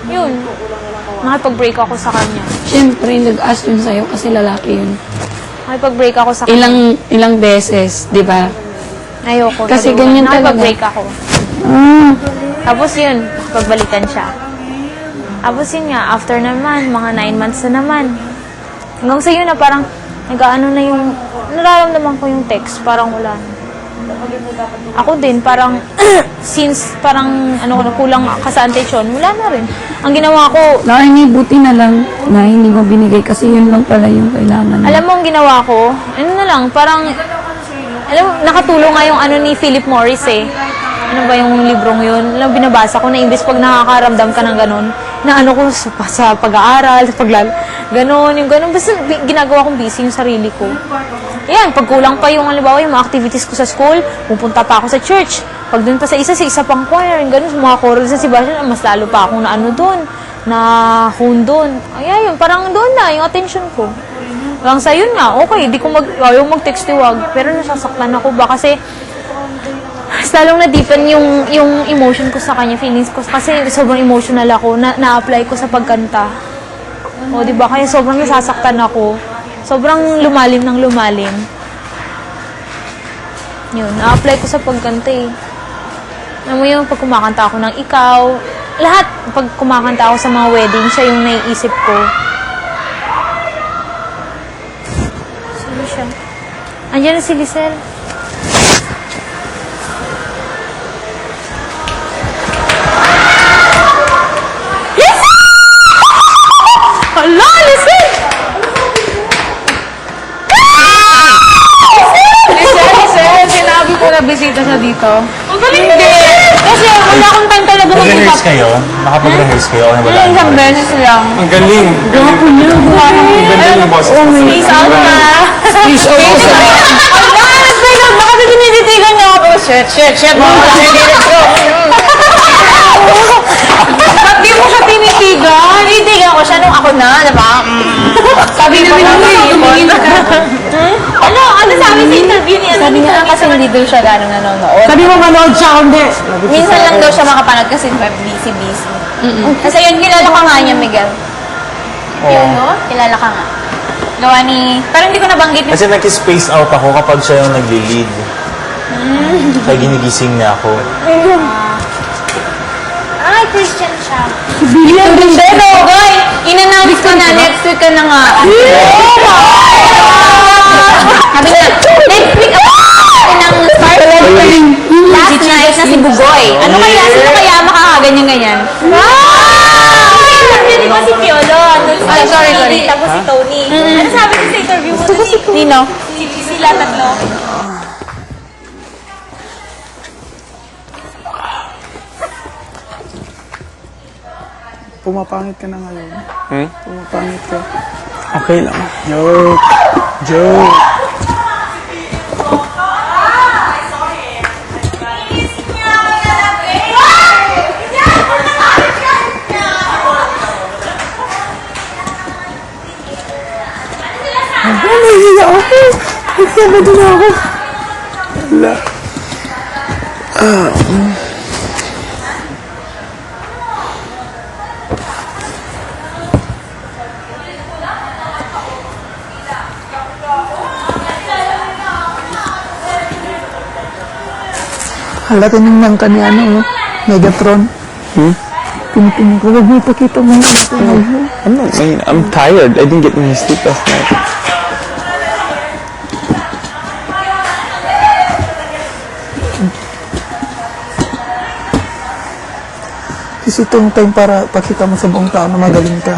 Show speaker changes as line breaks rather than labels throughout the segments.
yun, makipag-break ako sa kanya.
Siyempre, nag-ask yun sa'yo kasi lalaki yun.
Makipag-break ako sa kanya.
Ilang beses, di ba?
Ayoko.
Kasi
sabi ko,
ganyan talaga.
nakipag-break ako. Tapos yun, pagbalikan siya. Tapos yun nga, after naman, mga 9 months na naman. Hanggang sa yun na parang, nag-ano na yung, nararamdaman ko yung text, parang wala na. Ako din, parang, since parang, kulang ka sa attention, wala na rin. Ang ginawa ko,
Nakahingi, buti na lang na hindi mo binigay kasi yun lang pala yung kailangan.
alam mo ang ginawa ko, ano na lang, parang, alam mo, nakatulong nga yung ni Philip Morris eh. Ano ba yung librong yun? Alam, binabasa ko na imbes pag nakakaramdam ka ng ganun, na ko sa pag-aaral, ganon, yung ganon. Basta ginagawa kong busy yung sarili ko. Yan, pag kulang pa yung, halimbawa, yung mga activities ko sa school, pupunta pa ako sa church. Pag dun pa sa isa pang choir, yung ganon, mga choral sa Sebastian, mas lalo pa akong doon, na hone doon. Ay, yun, parang doon na, yung attention ko. Hanggang sa yun nga, okay, di ko ayaw mag-text tiwag, pero nasasaktan ako ba kasi mas lalong na-deepen yung emotion ko sa kanya, feelings ko, kasi sobrang emotional ako, na-apply ko sa pagkanta. O, di ba? Kaya sobrang nasasaktan ako. Sobrang lumalim ng lumalim. Yun, na-apply ko sa pagkanta eh. Alam mo yung pag kumakanta ako ng ikaw, lahat, pag kumakanta ako sa mga wedding, siya yung naiisip ko. Sino siya? Andiyan na si Lisel. Hala, Lisel! Lisel, sinabi ko na bisita siya dito. Ang galing hindi! Kasi wala akong time talaga
Mag-rehearse kayo? Nakapag-rehearse kayo? Ano wala?
Isang beses lang.
Ang galing!
Gapo niya.
Ang galing yung boses.
Peace out na!
Please, okay.
Ala, nag-dialogue na kasi tinititigan niya ako. Shit, mga let's go. Ba't di mo siya tinitigan? Tinitigan ko siya nung ako na, diba? Sabi mo na ano sabi sa interview niya?
Sabi niya kasi hindi daw siya gano'ng nanonood.
Sabi mo manood siya, hindi.
Minsan lang daw siya makapanood kasi busy. Kasi yun, kilala ka nga niya, Miguel. Yun, no? Kilala ka nga. Gawa ni... Parang hindi ko nabanggit yung...
Kasi nag-space out ako kapag siya yung nagli-lead. Kaya ginigising niya ako.
Ay, Christian siya.
Billion rin siya.
Pero, guy, in-announce ko na next week ka na nga. Sabi na, next week ako ng start last night na si Bugoy. Ano kaya? Sino kaya makakaganyan-ganyan?
Hindi ko si Piolo.
Ay, sorry.
Tapos si Tony. Ano sabi ko sa interview mo?
Sino?
Sila tatlo.
Pumapangit ka na ngayon.
Hmm?
Pumapangit ka. Okay lang. Joke. Nahihiya ako. Nagsama din ako. Wala. Hala, tinignan ka ni Megatron. Tinitingnan ko, huwag mo ipakita mo yung tunay mo.
I'm tired. I didn't get any sleep last night.
Kasi itong time para pakita mo sa buong tao na magaling ka.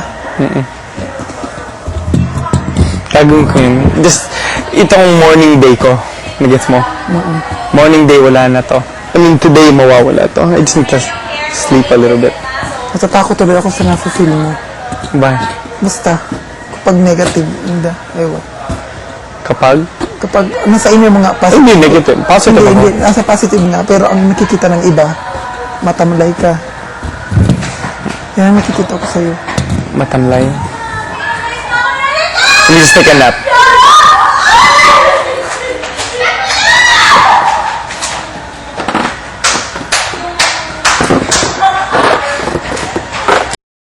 Gagawin ko yun. Just, itong morning day ko. Nagets mo? Morning day, wala na to. I mean, today, mawawala to. I just need to sleep a little bit.
Natatakot tuloy ako sa nasa-feel mo.
Bye.
Basta, kapag negative, hindi. Ewan.
Kapag?
Kapag nasa inyo mga positive.
Hindi, negative. Positive ako.
Hindi, nasa positive nga. Pero ang nakikita ng iba, matamlay ka. Yan ang nakikita ko sa'yo.
Matamlay. Let me just take a nap.